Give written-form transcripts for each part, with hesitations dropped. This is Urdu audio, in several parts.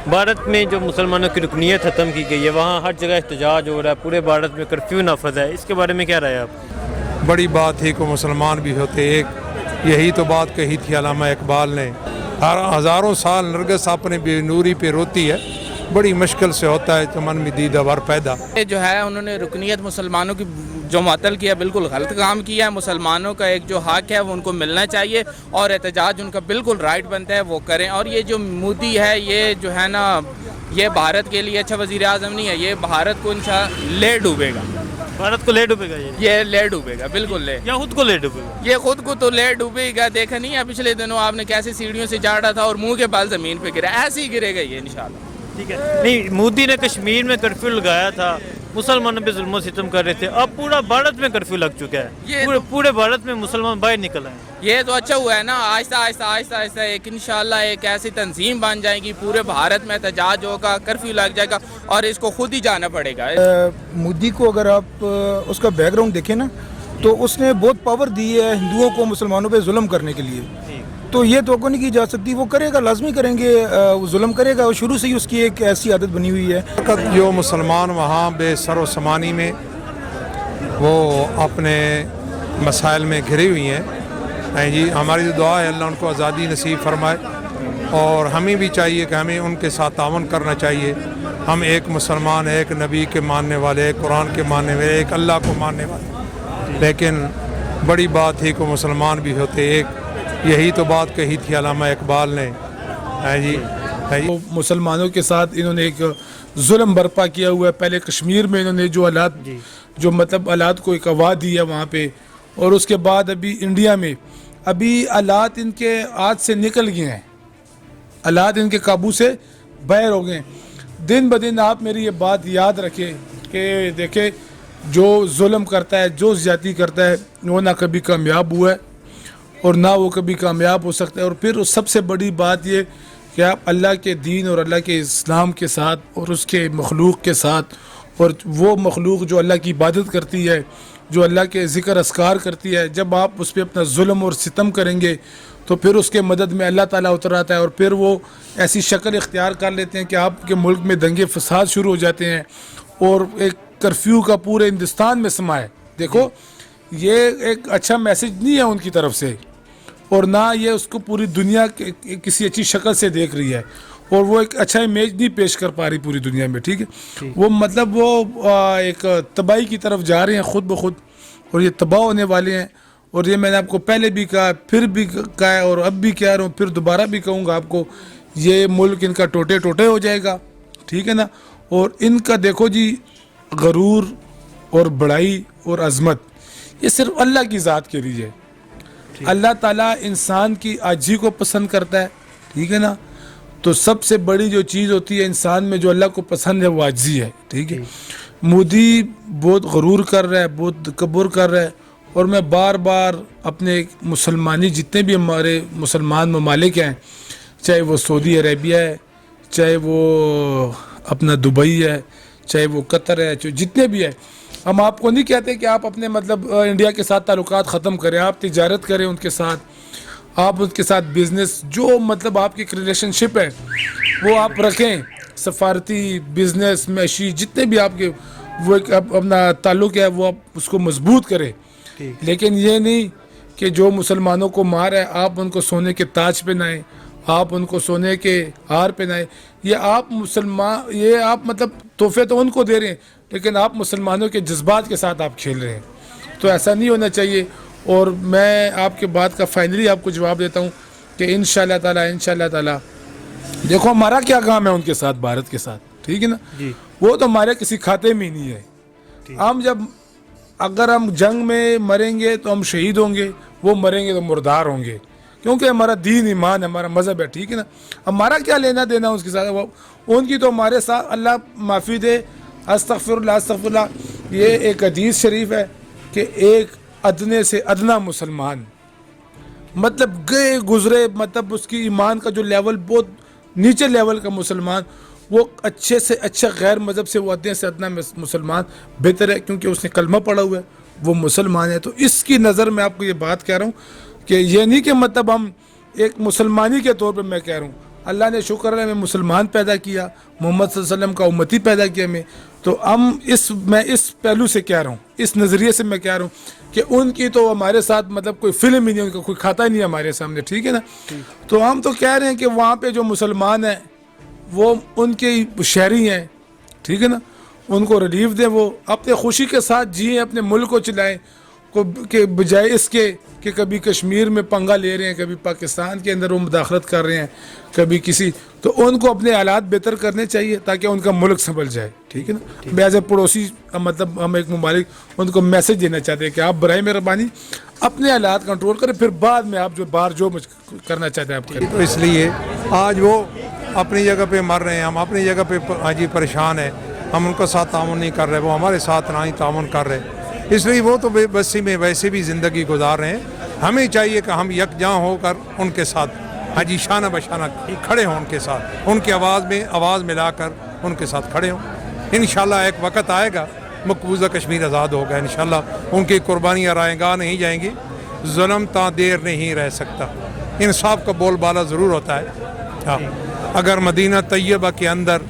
بھارت میں جو مسلمانوں کی رکنیت ختم کی گئی ہے وہاں ہر جگہ احتجاج ہو رہا ہے، پورے بھارت میں کرفیو نافذ ہے، اس کے بارے میں کیا رائے ہے آپ؟ بڑی بات تھی کہ مسلمان بھی ہوتے ایک، یہی تو بات کہی تھی علامہ اقبال نے۔ ہزاروں سال نرگس اپنے بے نوری پہ روتی ہے، بڑی مشکل سے ہوتا ہے چمن میں دیدہ ور پیدا۔ یہ جو ہے انہوں نے رکنیت مسلمانوں کی جو معطل کیا، بالکل غلط کام کیا ہے۔ مسلمانوں کا ایک جو حق ہے وہ ان کو ملنا چاہیے، اور احتجاج ان کا بالکل رائٹ بنتا ہے، وہ کریں۔ اور یہ جو مودی ہے یہ جو ہے نا، یہ بھارت کے لیے اچھا وزیر اعظم نہیں ہے، یہ بھارت کو انشاءاللہ لے ڈوبے گا۔ بھارت کو لے ڈوبے گا یہ لے ڈوبے گا، بالکل لے، یا خود کو لے ڈوبے گا؟ یہ خود کو تو لے ڈوبے گا۔ دیکھا نہیں ہے پچھلے دنوں آپ نے کیسے سیڑھیوں سے چڑھا تھا اور منہ کے بال زمین پہ گرا، ایسے ہی گرے گا یہ انشاءاللہ۔ ٹھیک ہے، نہیں مودی نے کشمیر میں کرفیو لگایا تھا، مسلمانوں پہ ظلم و ستم کر رہے تھے، اب پورا بھارت میں کرفیو لگ چکا ہے، پورے بھارت میں مسلمان باہر نکل آئے ہیں۔ یہ تو اچھا ہوا ہے نا، آہستہ آہستہ آہستہ آہستہ ایک انشاءاللہ ایک ایسی تنظیم بن جائے گی، پورے بھارت میں احتجاج ہوگا، کرفیو لگ جائے گا، اور اس کو خود ہی جانا پڑے گا۔ مودی کو اگر آپ اس کا بیک گراؤنڈ دیکھیں نا، تو اس نے بہت پاور دی ہے ہندوؤں کو مسلمانوں پہ ظلم کرنے کے لیے، تو یہ توقع نہیں کی جا سکتی، وہ کرے گا، لازمی کریں گے، وہ ظلم کرے گا، شروع سے ہی اس کی ایک ایسی عادت بنی ہوئی ہے۔ جو مسلمان وہاں بے سر و سمانی میں وہ اپنے مسائل میں گھری ہوئی ہیں، جی ہماری دعا ہے اللہ ان کو آزادی نصیب فرمائے، اور ہمیں بھی چاہیے کہ ہمیں ان کے ساتھ تعاون کرنا چاہیے۔ ہم ایک مسلمان، ایک نبی کے ماننے والے، ایک قرآن کے ماننے والے، ایک اللہ کو ماننے والے، لیکن بڑی بات تھی کہ مسلمان بھی ہوتے ایک، یہی تو بات کہی تھی علامہ اقبال نے۔ جی مسلمانوں کے ساتھ انہوں نے ایک ظلم برپا کیا ہوا ہے۔ پہلے کشمیر میں انہوں نے جو حالات جو مطلب حالات کو ایک آواز دی ہے وہاں پہ، اور اس کے بعد ابھی انڈیا میں ابھی حالات ان کے ہاتھ سے نکل گئے ہیں، حالات ان کے قابو سے باہر ہو گئے ہیں۔ دن بدن آپ میری یہ بات یاد رکھیں کہ دیکھیں، جو ظلم کرتا ہے، جو زیادتی کرتا ہے، وہ نہ کبھی کامیاب ہوا ہے اور نہ وہ کبھی کامیاب ہو سکتا ہے۔ اور پھر سب سے بڑی بات یہ کہ آپ اللہ کے دین اور اللہ کے اسلام کے ساتھ اور اس کے مخلوق کے ساتھ، اور وہ مخلوق جو اللہ کی عبادت کرتی ہے، جو اللہ کے ذکر اذکار کرتی ہے، جب آپ اس پہ اپنا ظلم اور ستم کریں گے تو پھر اس کے مدد میں اللہ تعالیٰ اتر آتا ہے، اور پھر وہ ایسی شکل اختیار کر لیتے ہیں کہ آپ کے ملک میں دنگے فساد شروع ہو جاتے ہیں، اور ایک کرفیو کا پورے ہندوستان میں سما ہے۔ دیکھو، یہ ایک اچھا میسج نہیں ہے ان کی طرف سے، اور نہ یہ اس کو پوری دنیا کسی اچھی شکل سے دیکھ رہی ہے، اور وہ ایک اچھا امیج نہیں پیش کر پا رہی پوری دنیا میں۔ ٹھیک ہے، وہ مطلب وہ ایک تباہی کی طرف جا رہے ہیں خود بخود، اور یہ تباہ ہونے والے ہیں۔ اور یہ میں نے آپ کو پہلے بھی کہا، پھر بھی کہا ہے، اور اب بھی کہہ رہا ہوں، پھر دوبارہ بھی کہوں گا آپ کو، یہ ملک ان کا ٹوٹے ٹوٹے ہو جائے گا۔ ٹھیک ہے نا، اور ان کا دیکھو جی، غرور اور بڑائی اور عظمت یہ صرف اللہ کی ذات کے لیے ہے۔ اللہ تعالیٰ انسان کی عاجزی کو پسند کرتا ہے۔ ٹھیک ہے نا، تو سب سے بڑی جو چیز ہوتی ہے انسان میں جو اللہ کو پسند ہے وہ عاجزی ہے۔ ٹھیک ہے، مودی بہت غرور کر رہا ہے، بہت تکبر کر رہا ہے، اور میں بار بار اپنے مسلمانی جتنے بھی ہمارے مسلمان ممالک ہیں، چاہے وہ سعودی عربیہ ہے، چاہے وہ اپنا دبئی ہے، چاہے وہ قطر ہے، چاہے جتنے بھی ہیں، ہم آپ کو نہیں کہتے کہ آپ اپنے مطلب انڈیا کے ساتھ تعلقات ختم کریں، آپ تجارت کریں ان کے ساتھ، آپ ان کے ساتھ بزنس، جو مطلب آپ کی ریلیشن شپ ہے وہ آپ رکھیں، سفارتی، بزنس، معاشی، جتنے بھی آپ کے وہ ایک اپنا تعلق ہے وہ آپ اس کو مضبوط کریں۔ لیکن یہ نہیں کہ جو مسلمانوں کو مار ہے آپ ان کو سونے کے تاج پہنائیں، آپ ان کو سونے کے ہار پہنائیں، یہ آپ مسلمان، یہ آپ مطلب تحفے تو ان کو دے رہے ہیں، لیکن آپ مسلمانوں کے جذبات کے ساتھ آپ کھیل رہے ہیں، تو ایسا نہیں ہونا چاہیے۔ اور میں آپ کے بات کا فائنلی آپ کو جواب دیتا ہوں کہ انشاءاللہ تعالیٰ دیکھو ہمارا کیا کام ہے ان کے ساتھ، بھارت کے ساتھ، ٹھیک ہے نا، وہ تو ہمارے کسی کھاتے میں ہی نہیں ہے۔ ہم جب اگر ہم جنگ میں مریں گے تو ہم شہید ہوں گے، وہ مریں گے تو مردار ہوں گے، کیونکہ ہمارا دین، ایمان، ہمارا مذہب ہے۔ ٹھیک ہے نا، ہمارا کیا لینا دینا اس کے ساتھ، ان کی تو ہمارے ساتھ اللہ معافی دے، استغفر اللہ استغفر اللہ۔ یہ ایک حدیث شریف ہے کہ ایک ادنے سے ادنا مسلمان، مطلب گئے گزرے، مطلب اس کی ایمان کا جو لیول بہت نیچے لیول کا مسلمان، وہ اچھے سے اچھا غیر مذہب سے وہ ادنے سے ادنا مسلمان بہتر ہے، کیونکہ اس نے کلمہ پڑھا ہوا ہے، وہ مسلمان ہے۔ تو اس کی نظر میں آپ کو یہ بات کہہ رہا ہوں کہ یہ نہیں کہ مطلب ہم ایک مسلمانی کے طور پہ میں کہہ رہا ہوں، اللہ نے شکر ہے ہمیں مسلمان پیدا کیا, محمد صلی اللہ علیہ وسلم کا امتی پیدا کیا ہمیں. تو میں اس پہلو سے کہہ رہا ہوں, اس نظریے سے میں کہہ رہا ہوں کہ ان کی تو ہمارے ساتھ مطلب کوئی فلم ہی نہیں, ان کا کوئی کھاتا ہی نہیں ہمارے سامنے, ٹھیک ہے نا. تو ہم تو کہہ رہے ہیں کہ وہاں پہ جو مسلمان ہیں وہ ان کے شہری ہیں, ٹھیک ہے نا, ان کو ریلیف دیں, وہ اپنے خوشی کے ساتھ جئیں, اپنے ملک کو چلائیں, کہ بجائے اس کے کہ کبھی کشمیر میں پنگا لے رہے ہیں, کبھی پاکستان کے اندر وہ مداخلت کر رہے ہیں, کبھی کسی, تو ان کو اپنے حالات بہتر کرنے چاہیے تاکہ ان کا ملک سنبھل جائے, ٹھیک ہے نا. ایز اے پڑوسی مطلب ہم ایک ممالک ان کو میسج دینا چاہتے ہیں کہ آپ برائے مہربانی اپنے حالات کنٹرول کریں, پھر بعد میں آپ جو باہر جو کرنا چاہتے ہیں آپ کریں. تو اس لیے آج وہ اپنی جگہ پہ مر رہے ہیں, ہم اپنی جگہ پہ آج پریشان ہیں, ہم ان کے ساتھ تعاون نہیں کر رہے, وہ ہمارے ساتھ نہ ہی تعاون کر رہے. اس لیے وہ تو بے بسی میں ویسے بھی زندگی گزار رہے ہیں. ہمیں چاہیے کہ ہم یکجاں ہو کر ان کے ساتھ شانہ بشانہ کھڑے ہوں, ان کے ساتھ ان کی آواز میں آواز ملا کر ان کے ساتھ کھڑے ہوں. انشاءاللہ ایک وقت آئے گا مقبوضہ کشمیر آزاد ہوگا انشاءاللہ. ان کی قربانیاں رائے گاہ نہیں جائیں گی. ظلم تا دیر نہیں رہ سکتا, انصاف کا بول بالا ضرور ہوتا ہے. ہاں, اگر مدینہ طیبہ کے اندر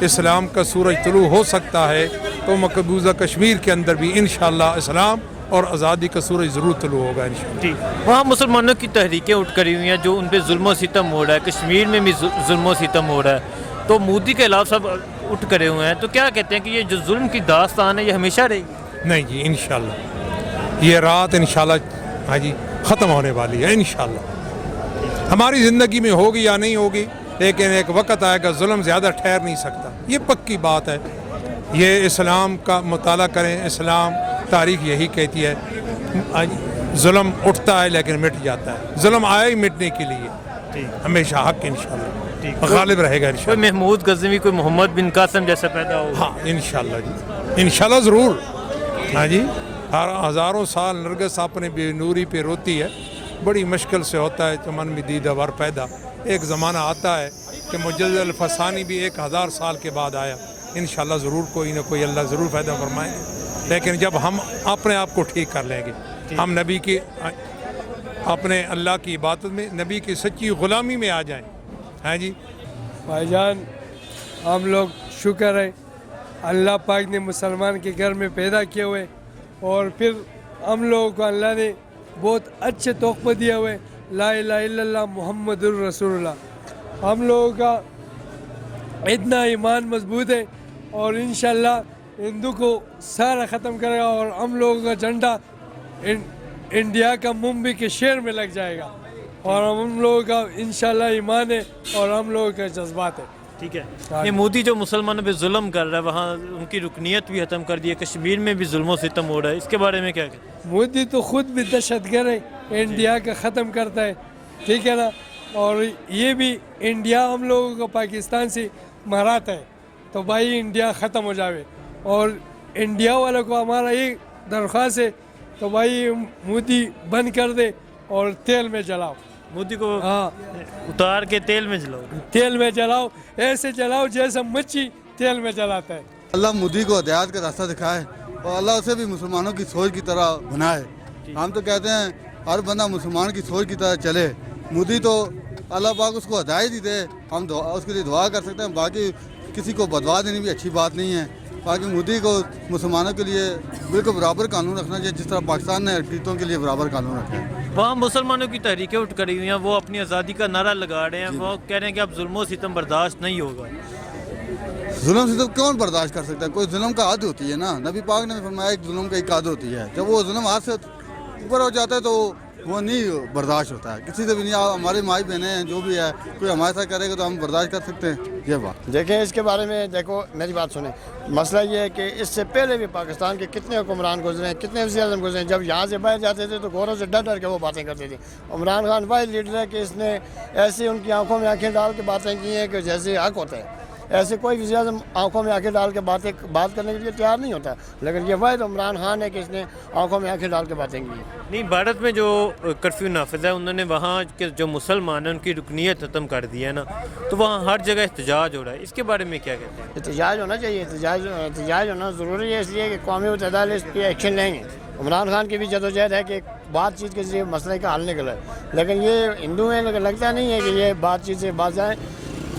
اسلام کا سورج طلوع ہو سکتا ہے تو مقبوضہ کشمیر کے اندر بھی انشاءاللہ اسلام اور آزادی کا سورج ضرور طلوع ہوگا انشاءاللہ. جی, وہاں مسلمانوں کی تحریکیں اٹھ کری ہوئی ہیں جو ان پہ ظلم و ستم ہو رہا ہے, کشمیر میں بھی ظلم و ستم ہو رہا ہے, تو مودی کے خلاف سب اٹھ کرے ہوئے ہیں, تو کیا کہتے ہیں کہ یہ جو ظلم کی داستان ہے یہ ہمیشہ رہے گی؟ نہیں جی, انشاءاللہ یہ رات انشاءاللہ جی ختم ہونے والی ہے انشاءاللہ. ہماری زندگی میں ہوگی یا نہیں ہوگی, لیکن ایک وقت آئے گا ظلم زیادہ ٹھہر نہیں سکتا, یہ پکی بات ہے. یہ اسلام کا مطالعہ کریں, اسلام تاریخ یہی کہتی ہے, ظلم اٹھتا ہے لیکن مٹ جاتا ہے. ظلم آیا ہی مٹنے کے لیے, ہمیشہ حق انشاءاللہ غالب رہے گا انشاءاللہ. کوئی محمود غزنوی, کوئی محمد بن قاسم جیسا پیدا ہو. ہاں انشاءاللہ جی, انشاءاللہ ضرور. ہاں جی, ہزاروں سال نرگس اپنے بے نوری پہ روتی ہے, بڑی مشکل سے ہوتا ہے چمن میں دیدہ ور پیدا. ایک زمانہ آتا ہے کہ مجدد الفسانی بھی 1000 سال کے بعد آیا. انشاءاللہ ضرور کوئی نہ کوئی اللہ ضرور پیدا فرمائیں گے, لیکن جب ہم اپنے آپ کو ٹھیک کر لیں گے, ہم نبی کی اپنے اللہ کی عبادت میں نبی کی سچی غلامی میں آ جائیں. ہاں جی بھائی جان, ہم لوگ شکر ہے اللہ پاک نے مسلمان کے گھر میں پیدا کیے ہوئے, اور پھر ہم لوگوں کو اللہ نے بہت اچھے تحفے دیے ہوئے, لا الہ الا اللہ محمد الرسول اللہ. ہم لوگوں کا اتنا ایمان مضبوط ہے اور انشاءاللہ ہندو کو سارا ختم کرے گا, اور ہم لوگوں کا جھنڈا انڈیا کا ممبئی کے شہر میں لگ جائے گا, اور ہم لوگوں کا انشاءاللہ ایمان ہے اور ہم لوگوں کا جذبات ہے. ٹھیک ہے, یہ مودی جو مسلمانوں پہ ظلم کر رہا ہے, وہاں ان کی رکنیت بھی ختم کر دی ہے, کشمیر میں بھی ظلم و ستم ہو رہا ہے, اس کے بارے میں کیا کہتے ہیں؟ مودی تو خود بھی دہشت گرد ہے, انڈیا کا ختم کرتا ہے, ٹھیک ہے نا, اور یہ بھی انڈیا ہم لوگوں کو پاکستان سے مراتا ہے, تو بھائی انڈیا ختم ہو جاوے. اور انڈیا والوں کو ہمارا یہ درخواست ہے, تو بھائی مودی بند کر دے اور تیل میں جلاؤ. مودی کو ہاں, اتار کے تیل میں جلاؤ. تیل میں جلاؤ, ایسے جلاؤ جیسے مچھی تیل میں جلاتا ہے. اللہ مودی کو ہدایت کا راستہ دکھائے اور اللہ اسے بھی مسلمانوں کی سوچ کی طرح بنائے. ہم تو کہتے ہیں ہر بندہ مسلمان کی سوچ کی طرح چلے. مودی تو اللہ پاک اس کو ہدایت ہی دے, ہم اس کے لیے دعا کر سکتے ہیں. باقی کسی کو بدوا دینی بھی اچھی بات نہیں ہے. باقی مودی کو مسلمانوں کے لیے بالکل برابر قانون رکھنا چاہیے, جس طرح پاکستان نے اقلیتوں کے لیے برابر قانون رکھا ہے. وہاں مسلمانوں کی تحریکیں اٹھ کری ہوئی ہیں, وہ اپنی آزادی کا نعرہ لگا رہے ہیں, وہ کہہ رہے ہیں کہ اب ظلم و ستم برداشت نہیں ہوگا. ظلم سے تو کون برداشت کر سکتا ہے؟ کوئی ظلم کا حد ہوتی ہے نا. نبی پاک نے فرمایا ایک ظلم کا ایک حد ہوتی ہے, جب وہ ظلم حد سے اوپر ہو جاتا ہے تو وہ نہیں برداشت ہوتا ہے کسی سے بھی نہیں. ہمارے مائی بہنیں ہیں جو بھی ہے, کوئی ہمارے ساتھ کرے گا تو ہم برداشت کر سکتے ہیں. یہ بات دیکھیں, اس کے بارے میں دیکھو, میری بات سنیں. مسئلہ یہ ہے کہ اس سے پہلے بھی پاکستان کے کتنے حکمران گزرے ہیں, کتنے وزیر اعظم گزرے ہیں. جب یہاں سے باہر جاتے تھے تو گوروں سے ڈر ڈر کے وہ باتیں کرتے تھے. عمران خان واحد لیڈر ہے کہ اس نے ایسی ان کی آنکھوں میں آنکھیں ڈال کے باتیں کی ہیں کہ جیسے حق ہوتا ہے. ایسے کوئی وزیر اعظم آنکھوں میں آنکھیں ڈال کے بات کرنے کے لیے تیار نہیں ہوتا, لیکن یہ واحد عمران خان ہے کہ اس نے آنکھوں میں آنکھیں ڈال کے باتیں کی ہیں. نہیں, بھارت میں جو کرفیو نافذ ہے, انہوں نے وہاں کے جو مسلمان ہیں ان کی رکنیت ختم کر دی ہے نا, تو وہاں ہر جگہ احتجاج ہو رہا ہے. اس کے بارے میں کیا کہتے ہیں؟ احتجاج ہونا چاہیے, احتجاج ہونا ضروری ہے, اس لیے کہ قومی متحدہ اس پہ ایکشن لیں گے. عمران خان کی بھی جدوجہد ہے کہ بات چیت کے ذریعے مسئلے کا حل نکلا ہے, لیکن یہ ہندو ہیں, لیکن لگتا نہیں ہے کہ یہ بات چیت سے باز آئیں.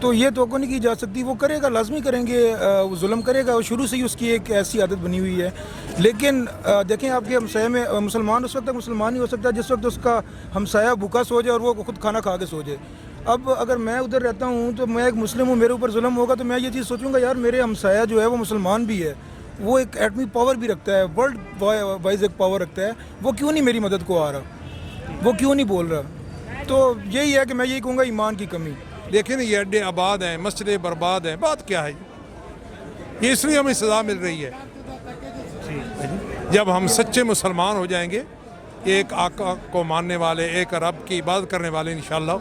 تو یہ توقع نہیں کی جا سکتی. وہ کرے گا, لازمی کریں گے, وہ ظلم کرے گا, اور شروع سے ہی اس کی ایک ایسی عادت بنی ہوئی ہے. لیکن دیکھیں آپ کے ہمسائے میں مسلمان اس وقت تک مسلمان ہی ہو سکتا ہے جس وقت اس کا ہمسایہ بھوکا سو جائے اور وہ خود کھانا کھا کے سو جائے. اب اگر میں ادھر رہتا ہوں تو میں ایک مسلم ہوں, میرے اوپر ظلم ہوگا تو میں یہ چیز سوچوں گا یار میرے ہمسایہ جو ہے وہ مسلمان بھی ہے, وہ ایک ایٹمی پاور بھی رکھتا ہے, ورلڈ وائز ایک پاور رکھتا ہے, وہ کیوں نہیں میری مدد کو آ رہا, وہ کیوں نہیں بول رہا. تو یہی ہے کہ میں یہی کہوں گا ایمان کی کمی. دیکھیں نا یہ اڈے آباد ہیں, مسجدیں برباد ہیں, بات کیا ہے یہ؟ اس لیے ہمیں سزا مل رہی ہے. جب ہم سچے مسلمان ہو جائیں گے, ایک آقا کو ماننے والے, ایک رب کی عبادت کرنے والے, انشاءاللہ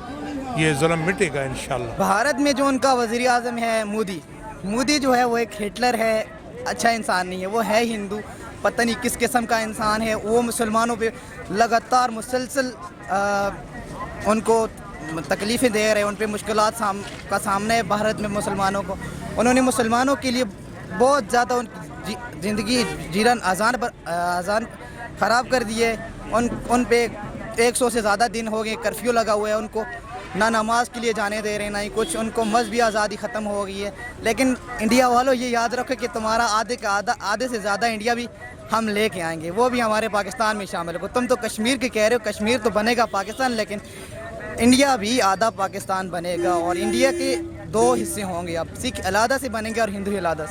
یہ ظلم مٹے گا انشاءاللہ. بھارت میں جو ان کا وزیر اعظم ہے مودی جو ہے وہ ایک ہٹلر ہے, اچھا انسان نہیں ہے, وہ ہے ہندو, پتہ نہیں کس قسم کا انسان ہے. وہ مسلمانوں پہ لگاتار مسلسل ان کو تکلیفیں دے رہے ہیں, ان پہ مشکلات کا سامنا ہے بھارت میں مسلمانوں کو. انہوں نے مسلمانوں کے لیے بہت زیادہ زندگی جیران آزان خراب کر دی ہے. ان پہ 100 سے زیادہ دن ہو گئے کرفیو لگا ہوا ہے, ان کو نہ نماز کے لیے جانے دے رہے ہیں نہ ہی کچھ, ان کو مذہبی آزادی ختم ہو گئی ہے. لیکن انڈیا والوں یہ یاد رکھو کہ تمہارا آدھے سے زیادہ انڈیا بھی ہم لے کے آئیں گے, وہ بھی ہمارے پاکستان میں شامل ہو. تم تو کشمیر کے کہہ رہے ہو, کشمیر تو بنے گا پاکستان, لیکن انڈیا بھی آدھا پاکستان بنے گا, اور انڈیا کے 2 حصے ہوں گے. اب سکھ علیحدہ سے بنیں گے اور ہندو علیحدہ سے.